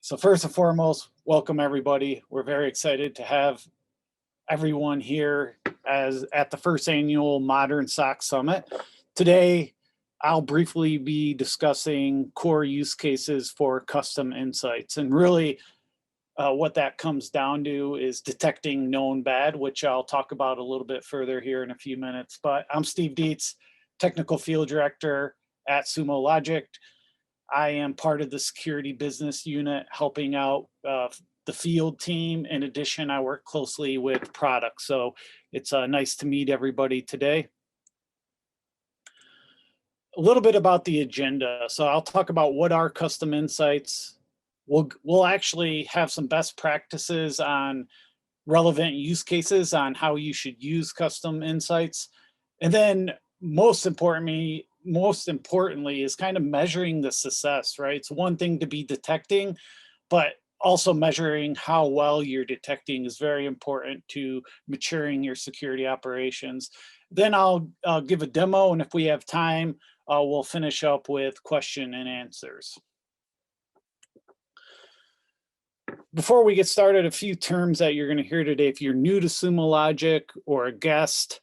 So first and foremost, welcome everybody. We're very excited to have everyone here as at the first annual Modern SOC Summit. Today, I'll briefly be discussing core use cases for custom insights. And really what that comes down to is detecting known bad, which I'll talk about a little bit further here in a few minutes. But I'm Steve Dietz, Technical Field Director at Sumo Logic. I am part of the security business unit helping out the field team. In addition, I work closely with product. So it's nice to meet everybody today. A little bit about the agenda. So I'll talk about what are custom insights. We'll actually have some best practices on relevant use cases on how you should use custom insights. And then most importantly is kind of measuring the success, right? It's one thing to be detecting, but also measuring how well you're detecting is very important to maturing your security operations. Then I'll give a demo, and if we have time, we'll finish up with question and answers. Before we get started, a few terms that you're going to hear today. If you're new to Sumo Logic or a guest,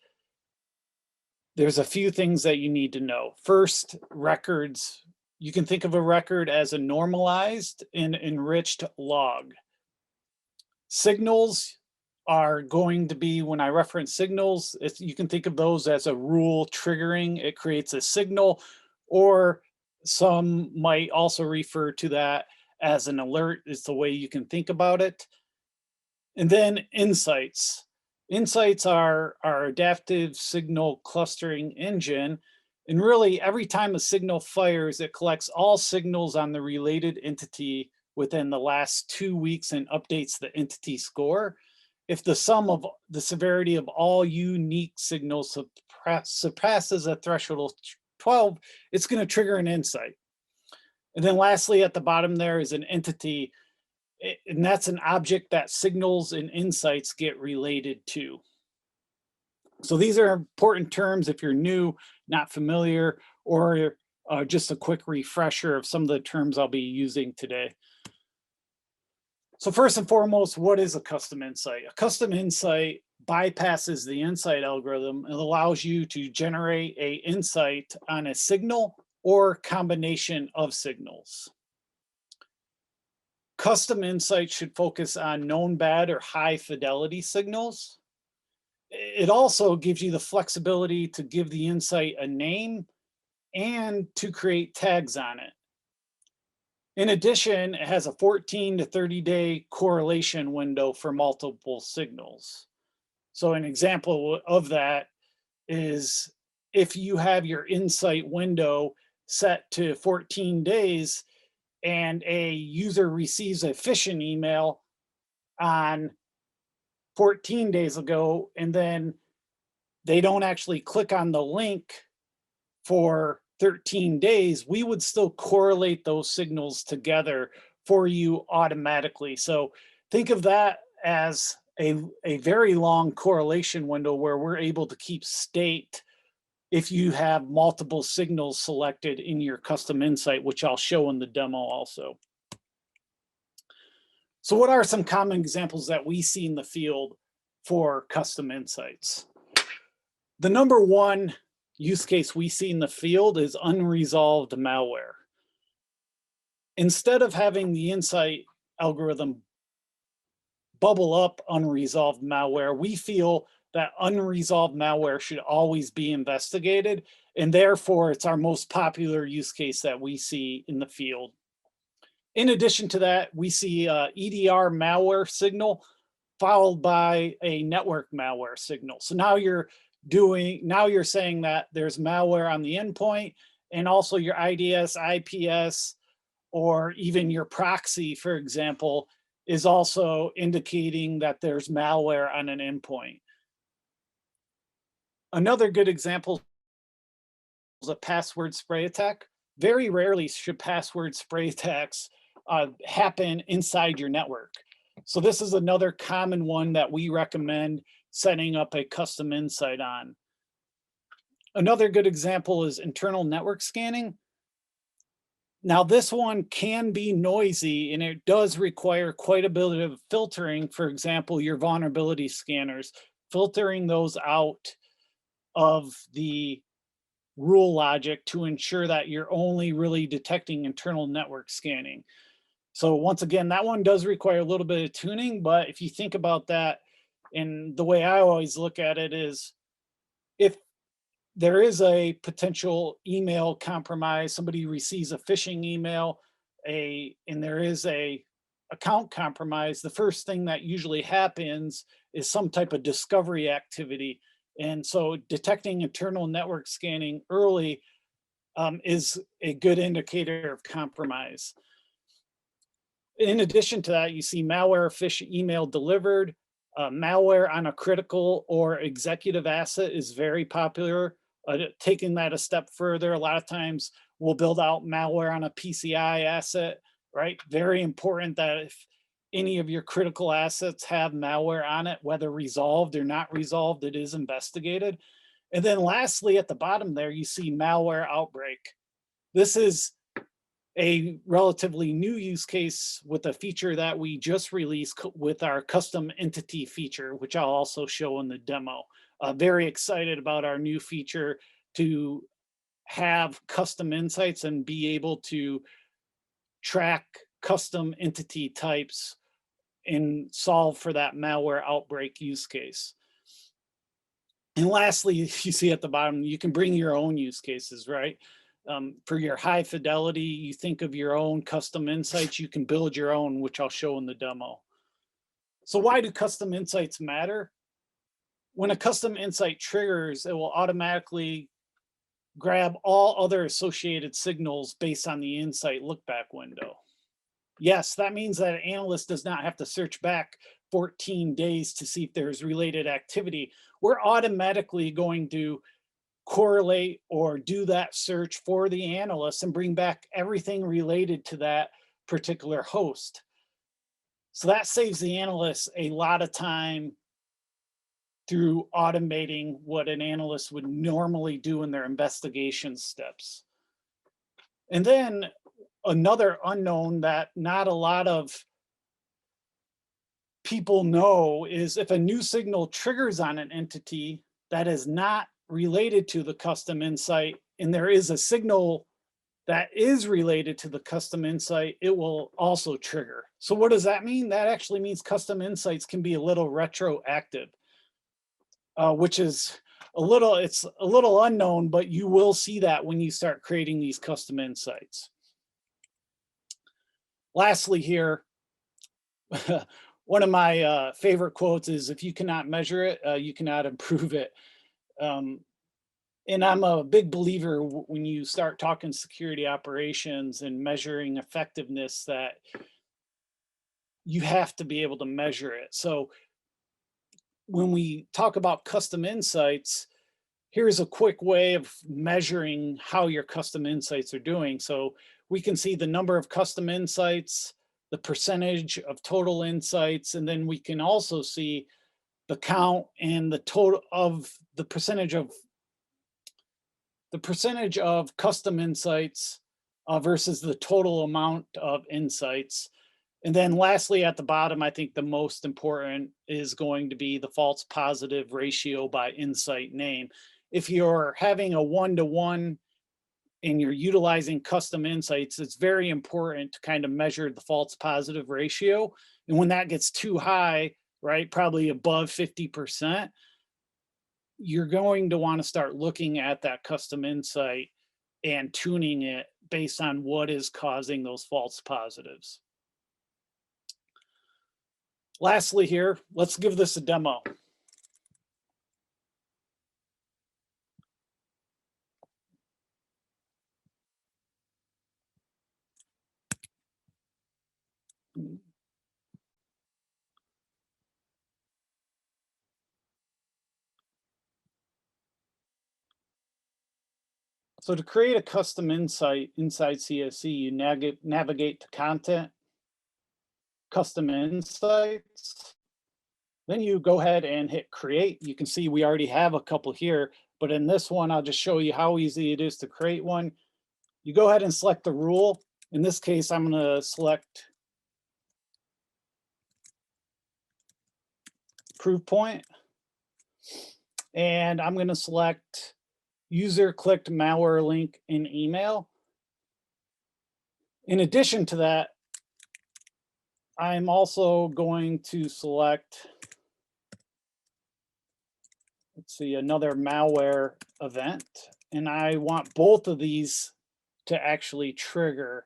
there's a few things that you need to know. First, records. You can think of a record as a normalized and enriched log. Signals are going to be, when I reference signals, you can think of those as a rule triggering. It creates a signal, or some might also refer to that as an alert, is the way you can think about it. And then insights. Insights are our adaptive signal clustering engine. And really, every time a signal fires, it collects all signals on the related entity within the last 2 weeks and updates the entity score. If the sum of the severity of all unique signals surpasses a threshold of 12, it's going to trigger an insight. And then lastly, at the bottom there is an entity, and that's an object that signals and insights get related to. So these are important terms if you're new, not familiar, or just a quick refresher of some of the terms I'll be using today. So first and foremost, what is a custom insight? A custom insight bypasses the insight algorithm and allows you to generate an insight on a signal or combination of signals. Custom insights should focus on known bad or high fidelity signals. It also gives you the flexibility to give the insight a name and to create tags on it. In addition, it has a 14 to 30-day correlation window for multiple signals. So an example of that is if you have your insight window set to 14 days and a user receives a phishing email on 14 days ago, and then they don't actually click on the link for 13 days, we would still correlate those signals together for you automatically. So think of that as a very long correlation window where we're able to keep state if you have multiple signals selected in your custom insight, which I'll show in the demo also. So what are some common examples that we see in the field for custom insights? The number one use case we see in the field is unresolved malware. Instead of having the insight algorithm bubble up unresolved malware, we feel that unresolved malware should always be investigated, and therefore it's our most popular use case that we see in the field. In addition to that, we see EDR malware signal followed by a network malware signal. So now you're saying that there's malware on the endpoint, and also your IDS, IPS, or even your proxy, for example, is also indicating that there's malware on an endpoint. Another good example is a password spray attack. Very rarely should password spray attacks happen inside your network. So this is another common one that we recommend setting up a custom insight on. Another good example is internal network scanning. Now this one can be noisy and it does require quite a bit of filtering. For example, your vulnerability scanners, filtering those out of the rule logic to ensure that you're only really detecting internal network scanning. So once again, that one does require a little bit of tuning, but if you think about that, and the way I always look at it is, if there is a potential email compromise, somebody receives a phishing email, and there is a account compromise, the first thing that usually happens is some type of discovery activity. And so detecting internal network scanning early is a good indicator of compromise. In addition to that, you see malware phish email delivered. Malware on a critical or executive asset is very popular. Taking that a step further, a lot of times we'll build out malware on a PCI asset, right? Very important that if any of your critical assets have malware on it, whether resolved or not resolved, it is investigated. And then lastly, at the bottom there, you see malware outbreak. This is a relatively new use case with a feature that we just released with our custom entity feature, which I'll also show in the demo. Very excited about our new feature to have custom insights and be able to track custom entity types and solve for that malware outbreak use case. And lastly, you see at the bottom, you can bring your own use cases, right? For your high fidelity, you think of your own custom insights, you can build your own, which I'll show in the demo. So why do custom insights matter? When a custom insight triggers, it will automatically grab all other associated signals based on the insight lookback window. Yes, that means that an analyst does not have to search back 14 days to see if there's related activity. We're automatically going to correlate or do that search for the analyst and bring back everything related to that particular host. So that saves the analyst a lot of time through automating what an analyst would normally do in their investigation steps. And then another unknown that not a lot of people know is if a new signal triggers on an entity that is not related to the custom insight, and there is a signal that is related to the custom insight, it will also trigger. So what does that mean? That actually means custom insights can be a little retroactive, which is it's a little unknown, but you will see that when you start creating these custom insights. Lastly here, one of my favorite quotes is, if you cannot measure it, you cannot improve it. And I'm a big believer when you start talking security operations and measuring effectiveness, that you have to be able to measure it. So when we talk about custom insights, here's a quick way of measuring how your custom insights are doing. So we can see the number of custom insights, the percentage of total insights, and then we can also see the count and the total of the percentage of custom insights versus the total amount of insights. And then lastly, at the bottom, I think the most important is going to be the false positive ratio by insight name. If you're having a one-to-one and you're utilizing custom insights, it's very important to kind of measure the false positive ratio. And when that gets too high, right, probably above 50%, you're going to want to start looking at that custom insight and tuning it based on what is causing those false positives. Lastly here, let's give this a demo. So to create a custom insight inside CSE, you navigate to content, custom insights. Then you go ahead and hit create. You can see we already have a couple here, but in this one, I'll just show you how easy it is to create one. You go ahead and select the rule. In this case, I'm going to select proof point, and I'm going to select user clicked malware link in email. In addition to that, I'm also going to select, let's see, another malware event, and I want both of these to actually trigger.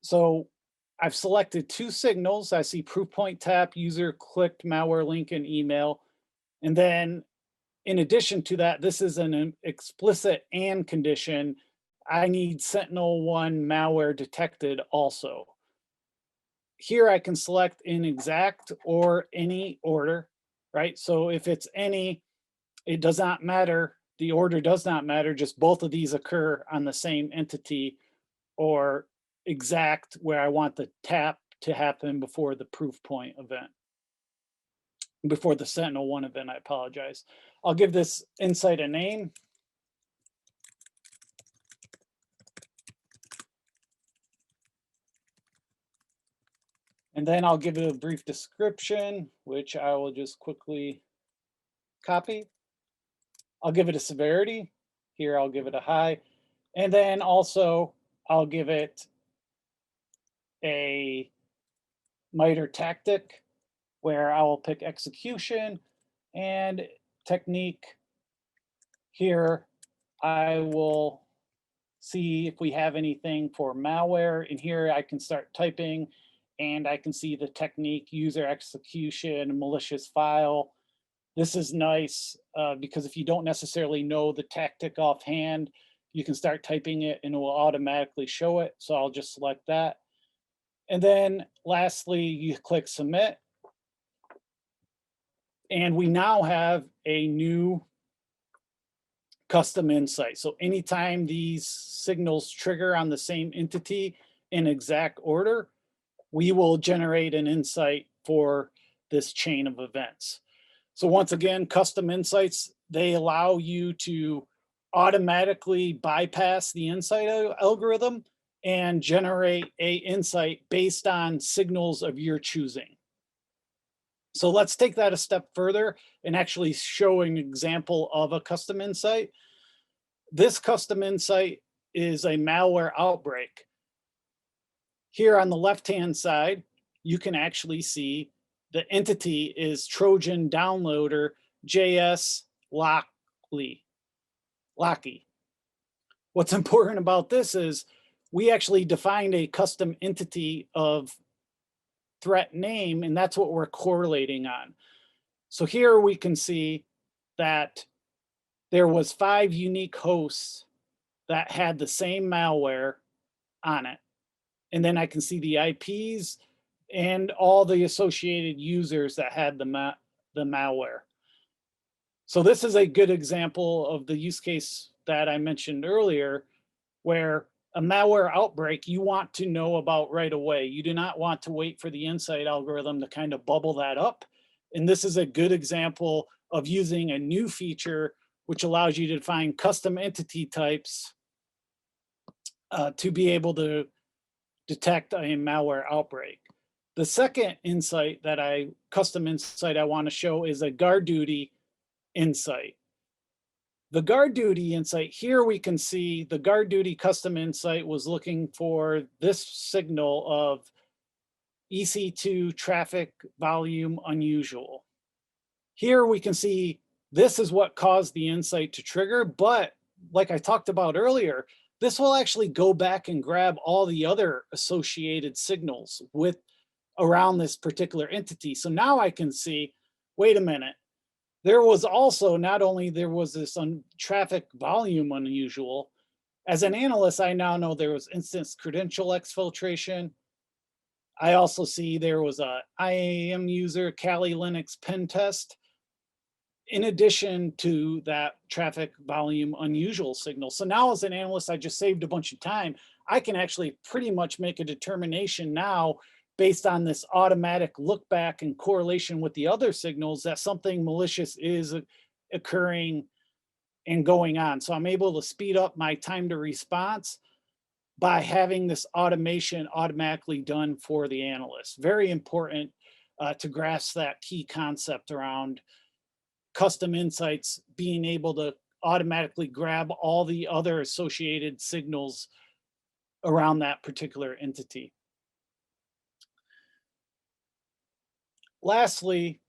So I've selected two signals. I see proof point tap, user clicked malware link in email. And then in addition to that, this is an explicit and condition. I need Sentinel-1 malware detected also. Here I can select in exact or any order, right? So if it's any, it does not matter. The order does not matter, just both of these occur on the same entity, or exact where I want the tap to happen before the proof point event, before the Sentinel-1 event, I apologize. I'll give this insight a name. And then I'll give it a brief description, which I will just quickly copy. I'll give it a severity. Here I'll give it a high. And then also I'll give it a MITRE tactic, where I will pick execution and technique. Here I will see if we have anything for malware. And here I can start typing and I can see the technique, user execution, malicious file. This is nice because if you don't necessarily know the tactic offhand, you can start typing it and it will automatically show it. So I'll just select that. And then lastly, you click submit. And we now have a new custom insight. So anytime these signals trigger on the same entity in exact order, we will generate an insight for this chain of events. So once again, custom insights, they allow you to automatically bypass the insight algorithm and generate a insight based on signals of your choosing. So let's take that a step further and actually show an example of a custom insight. This custom insight is a malware outbreak. Here on the left-hand side, you can actually see the entity is Trojan downloader JS Locky. What's important about this is we actually defined a custom entity of threat name, and that's what we're correlating on. So here we can see that there was 5 unique hosts that had the same malware on it. And then I can see the IPs and all the associated users that had the malware. So this is a good example of the use case that I mentioned earlier, where a malware outbreak you want to know about right away. You do not want to wait for the insight algorithm to kind of bubble that up. And this is a good example of using a new feature which allows you to define custom entity types to be able to detect a malware outbreak. The second insight that custom insight I want to show is a GuardDuty insight. The GuardDuty insight, here we can see the GuardDuty custom insight was looking for this signal of EC2 traffic volume unusual. Here we can see this is what caused the insight to trigger, but like I talked about earlier, this will actually go back and grab all the other associated signals with around this particular entity. So now I can see, wait a minute, there was also not only there was this traffic volume unusual, as an analyst, I now know there was instance credential exfiltration. I also see there was a IAM user Kali Linux pen test, in addition to that traffic volume unusual signal. So now as an analyst, I just saved a bunch of time. I can actually pretty much make a determination now based on this automatic look back and correlation with the other signals that something malicious is occurring and going on. So I'm able to speed up my time to response by having this automation automatically done for the analyst. Very important to grasp that key concept around custom insights, being able to automatically grab all the other associated signals around that particular entity. Lastly,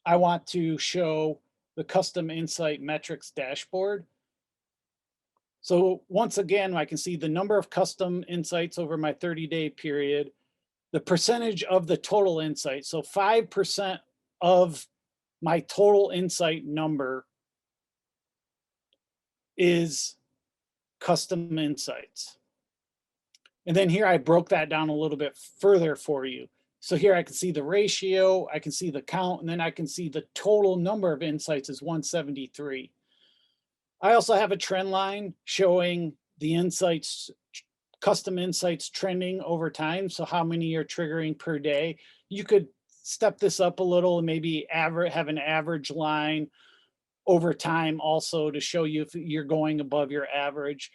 I want to show the custom insight metrics dashboard. So once again, I can see the number of custom insights over my 30-day period, the percentage of the total insight. So 5% of my total insight number is custom insights. And then here I broke that down a little bit further for you. So here I can see the ratio, I can see the count, and then I can see the total number of insights is 173. I also have a trend line showing the insights, custom insights trending over time. So how many you're triggering per day. You could step this up a little and maybe have an average line over time also to show you if you're going above your average.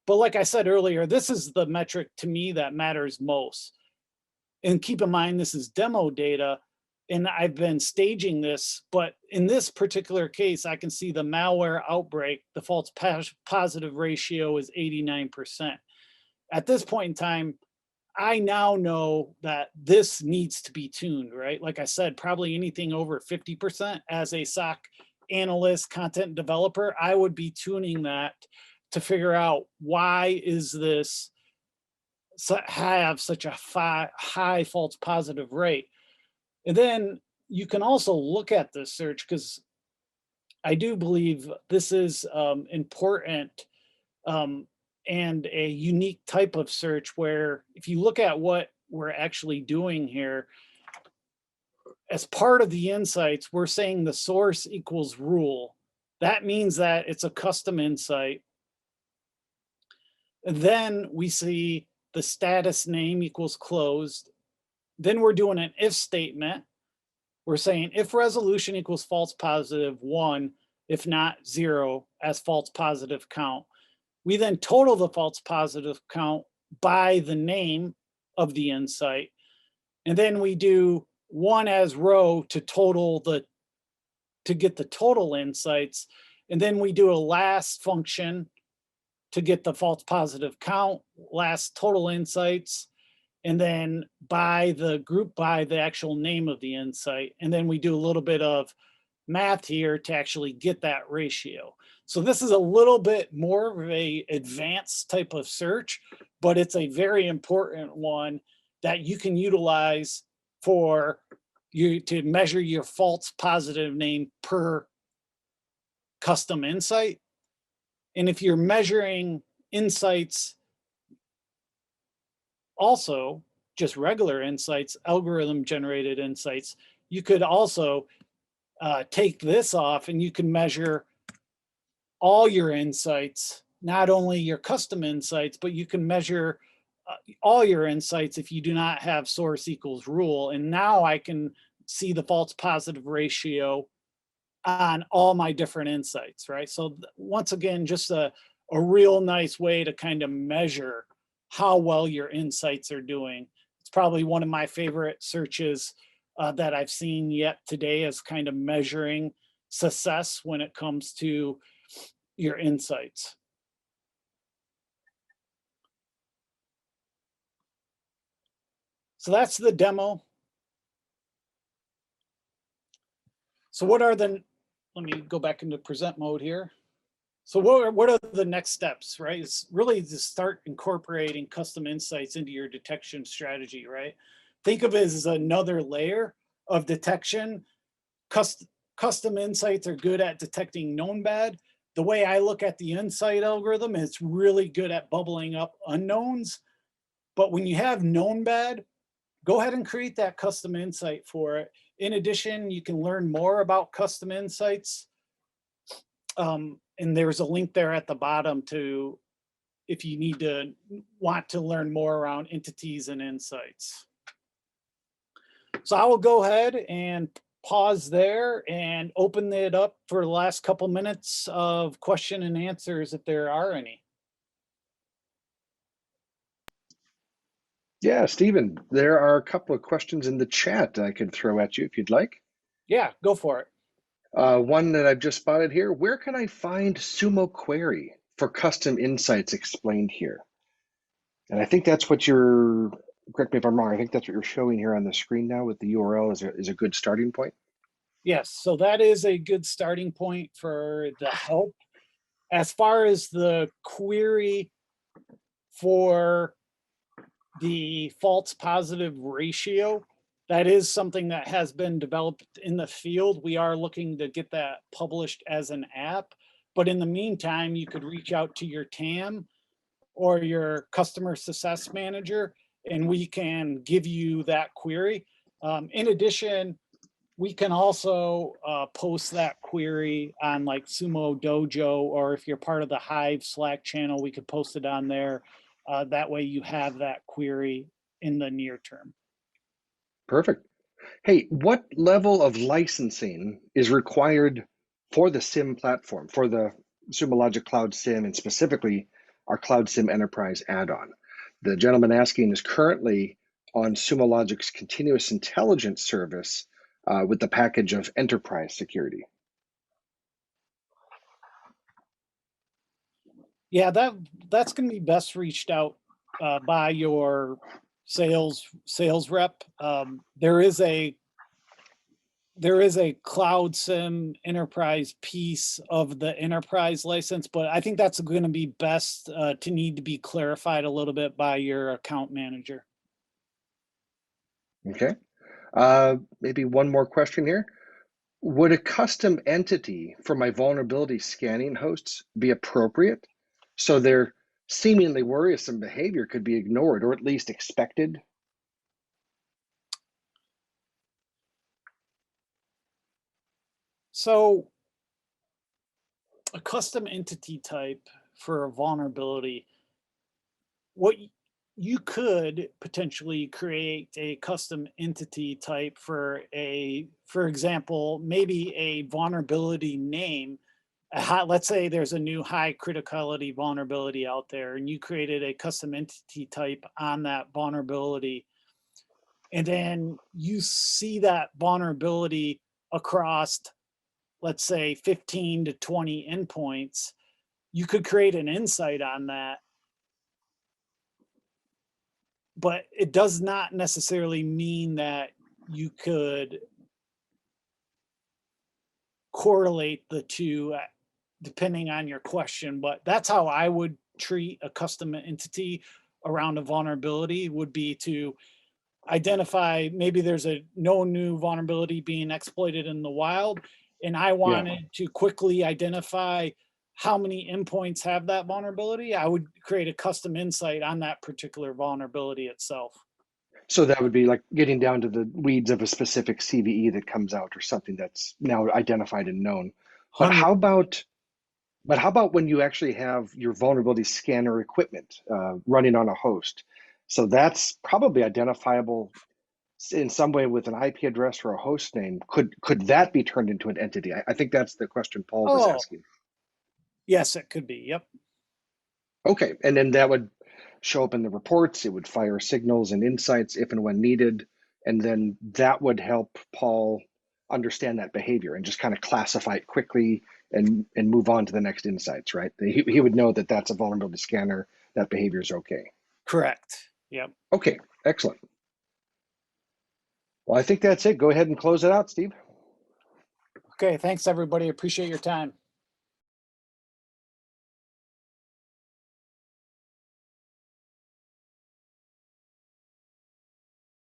But like I said earlier, this is the metric to me that matters most. And keep in mind, this is demo data, and I've been staging this, but in this particular case, I can see the malware outbreak, the false positive ratio is 89%. At this point in time, I now know that this needs to be tuned, right? Like I said, probably anything over 50% as a SOC analyst, content developer, I would be tuning that to figure out why is this have such a high false positive rate. And then you can also look at this search, because I do believe this is important and a unique type of search where if you look at what we're actually doing here, as part of the insights, we're saying the source equals rule. That means that it's a custom insight. And then we see the status name equals closed. Then we're doing an if statement. We're saying if resolution equals false positive 1, if not 0 as false positive count. We then total the false positive count by the name of the insight. And then we do 1 as row to get the total insights. And then we do a last function to get the false positive count, last total insights, and then by the group by the actual name of the insight. And then we do a little bit of math here to actually get that ratio. So this is a little bit more of a advanced type of search, but it's a very important one that you can utilize for you to measure your false positive name per custom insight. And if you're measuring insights, also just regular insights, algorithm generated insights, you could also take this off and you can measure all your insights, not only your custom insights, but you can measure all your insights if you do not have source equals rule. And now I can see the false positive ratio on all my different insights, right? So once again, just a real nice way to kind of measure how well your insights are doing. It's probably one of my favorite searches that I've seen yet today, is kind of measuring success when it comes to your insights. So that's the demo. So what are the, let me go back into present mode here. So what are the next steps, right? It's really to start incorporating custom insights into your detection strategy, right? Think of it as another layer of detection. Custom insights are good at detecting known bad. The way I look at the insight algorithm, it's really good at bubbling up unknowns. But when you have known bad, go ahead and create that custom insight for it. In addition, you can learn more about custom insights. And there's a link there at the bottom to, if you want to learn more around entities and insights. So I will go ahead and pause there and open it up for the last couple minutes of question and answers if there are any. Yeah, Stephen, there are a couple of questions in the chat I could throw at you if you'd like. Yeah, go for it. One that I've just spotted here, where can I find Sumo Query for custom insights explained here? And I think that's what you're, correct me if I'm wrong, I think that's what you're showing here on the screen now with the URL is a good starting point. Yes, so that is a good starting point for the help. As far as the query for the false positive ratio, that is something that has been developed in the field. We are looking to get that published as an app. But in the meantime, you could reach out to your TAM or your customer success manager, and we can give you that query. In addition, we can also post that query on like Sumo Dojo, or if you're part of the Hive Slack channel, we could post it on there. That way you have that query in the near term. Perfect. Hey, what level of licensing is required for the SIM platform, for the Sumo Logic Cloud SIM, and specifically our Cloud SIM Enterprise add-on? The gentleman asking is currently on Sumo Logic's continuous intelligence service with the package of enterprise security. Yeah, that's going to be best reached out by your sales rep. There is a Cloud SIM enterprise piece of the enterprise license, but I think that's going to be best to need to be clarified a little bit by your account manager. Okay. Maybe one more question here. Would a custom entity for my vulnerability scanning hosts be appropriate so their seemingly worrisome behavior could be ignored or at least expected? So a custom entity type for a vulnerability, what you could potentially create a custom entity type for example, maybe a vulnerability name. Let's say there's a new high criticality vulnerability out there and you created a custom entity type on that vulnerability. And then you see that vulnerability across, let's say 15 to 20 endpoints. You could create an insight on that, but it does not necessarily mean that you could correlate the two depending on your question. But that's how I would treat a custom entity around a vulnerability, would be to identify maybe there's a no new vulnerability being exploited in the wild, and I wanted to quickly identify how many endpoints have that vulnerability. I would create a custom insight on that particular vulnerability itself. So that would be like getting down to the weeds of a specific CVE that comes out or something that's now identified and known. But 100. how about when you actually have your vulnerability scanner equipment running on a host? So that's probably identifiable in some way with an IP address or a host name. Could that be turned into an entity? I think that's the question Paul was Oh, asking. yes, it could be. Yep. Okay, and then that would show up in the reports. It would fire signals and insights if and when needed, and then that would help Paul understand that behavior and just kind of classify it quickly and move on to the next insights, right? He would know that that's a vulnerability scanner, that behavior is okay. Correct. Yep. Okay, excellent. Well, I think that's it. Go ahead and close it out, Steve. Okay, thanks everybody. Appreciate your time.